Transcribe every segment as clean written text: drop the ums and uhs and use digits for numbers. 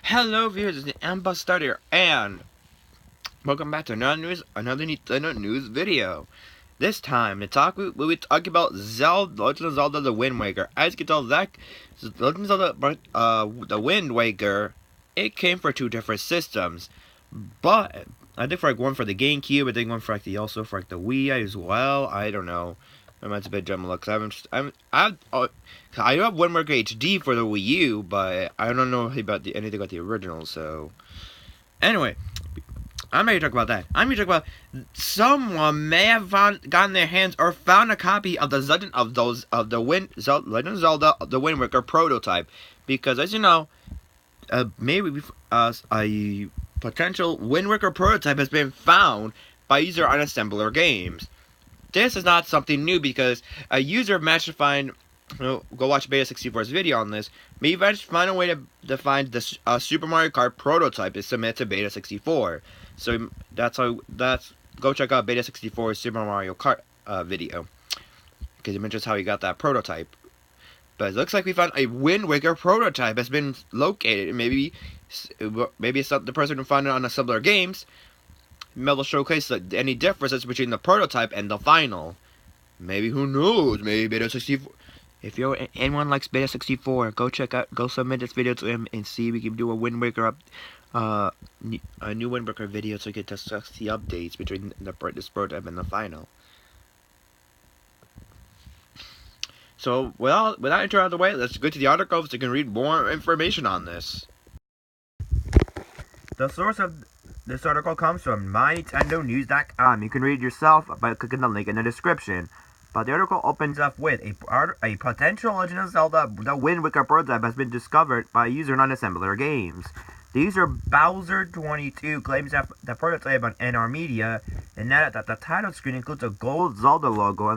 Hello viewers, it's the Ambassador here, and welcome back to another Nintendo news video. This time, we'll be talking about Zelda, Legend of Zelda: The Wind Waker. As you can tell, Legend of Zelda, The Wind Waker, it came for two different systems, but I think for one for the GameCube, I think one for also for the Wii as well. I don't know. I might have been jumbled because I do have Wind Waker HD for the Wii U, but I don't know about anything about the original. So anyway, I'm ready to talk about that. I'm ready to talk about someone may have gotten their hands or found a copy of the Legend of Zelda: The Wind Waker prototype, because as you know, maybe a potential Wind Waker prototype has been found by user on Assembler Games. This is not something new because a user managed to find, go watch Beta 64's video on this, may managed to find a way to find the Super Mario Kart prototype is submitted to Beta 64. So go check out Beta 64's Super Mario Kart video, because it mentions how he got that prototype. But it looks like we found a Wind Waker prototype has been located. Maybe it's not the person who found it on Assembler Games. Maybe showcase any differences between the prototype and the final. Maybe, who knows? Maybe Beta 64. If anyone likes Beta 64, go submit this video to him and see if we can do a Wind Waker a new Wind Waker video so we can discuss the updates between this prototype and the final. So without intro out of the way, let's go to the article so you can read more information on this. The source of this article comes from MyNintendoNews.com. You can read it yourself by clicking the link in the description. But the article opens up with a potential Legend of Zelda: The Wind Waker prototype has been discovered by a user on Assembler Games. The user Bowser22 claims that the prototype on NR Media, and that the title screen includes a gold Zelda logo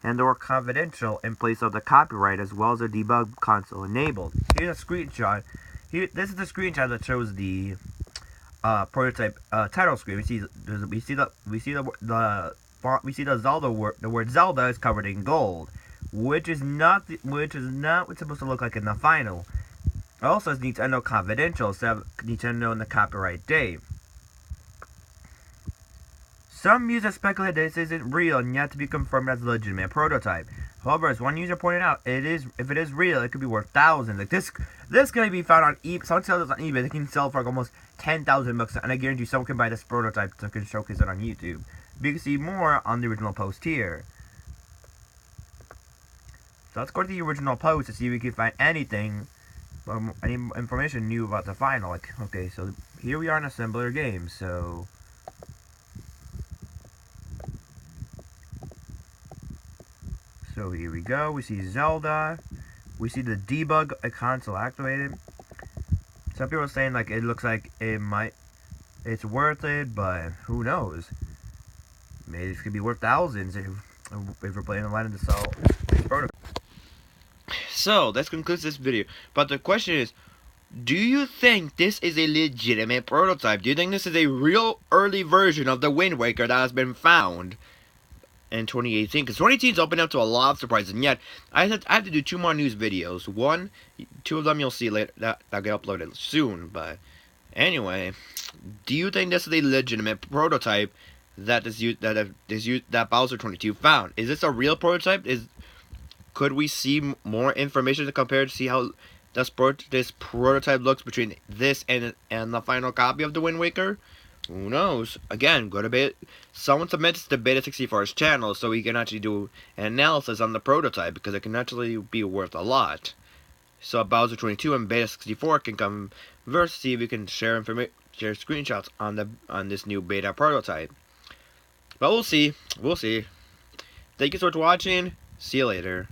and or confidential in place of the copyright, as well as a debug console enabled. Here's a screenshot. This is the screenshot that shows the prototype title screen. We see the Zelda word. The word Zelda is covered in gold, which is not what's supposed to look like in the final. It also says Nintendo Confidential instead of Nintendo in the copyright date. Some users speculate this isn't real and yet to be confirmed as a legitimate prototype. However, as one user pointed out, if it is real, it could be worth thousands. Like this can be found on eBay. Someone sells this on eBay. They can sell for like almost 10,000 bucks, and I guarantee someone can buy this prototype so can showcase it on YouTube. But you can see more on the original post here. So let's go to the original post to see if we can find anything, any information new about the final. Like, okay, so here we are in Assembler Games. So here we go. We see Zelda. We see the debug console activated. Some people are saying like it looks like it's worth it, but who knows? Maybe this could be worth thousands if we're playing online to sell this prototype. So that concludes this video. But the question is, do you think this is a legitimate prototype? Do you think this is a real early version of the Wind Waker that has been found in 2018? Because 2018 is open up to a lot of surprises, and yet I have to do 2 more news videos. Two of them you'll see later that get uploaded soon. But anyway, do you think this is a legitimate prototype that Bowser22 found? Is this a real prototype? Could we see more information to compare to see how this prototype looks between this and the final copy of the Wind Waker? Who knows? Again, go to Beta. Someone submits to Beta 64's channel so we can actually do an analysis on the prototype, because it can actually be worth a lot. So Bowser22 and Beta 64 can converse, see if we can share screenshots on this new beta prototype. But we'll see. Thank you so much for watching. See you later.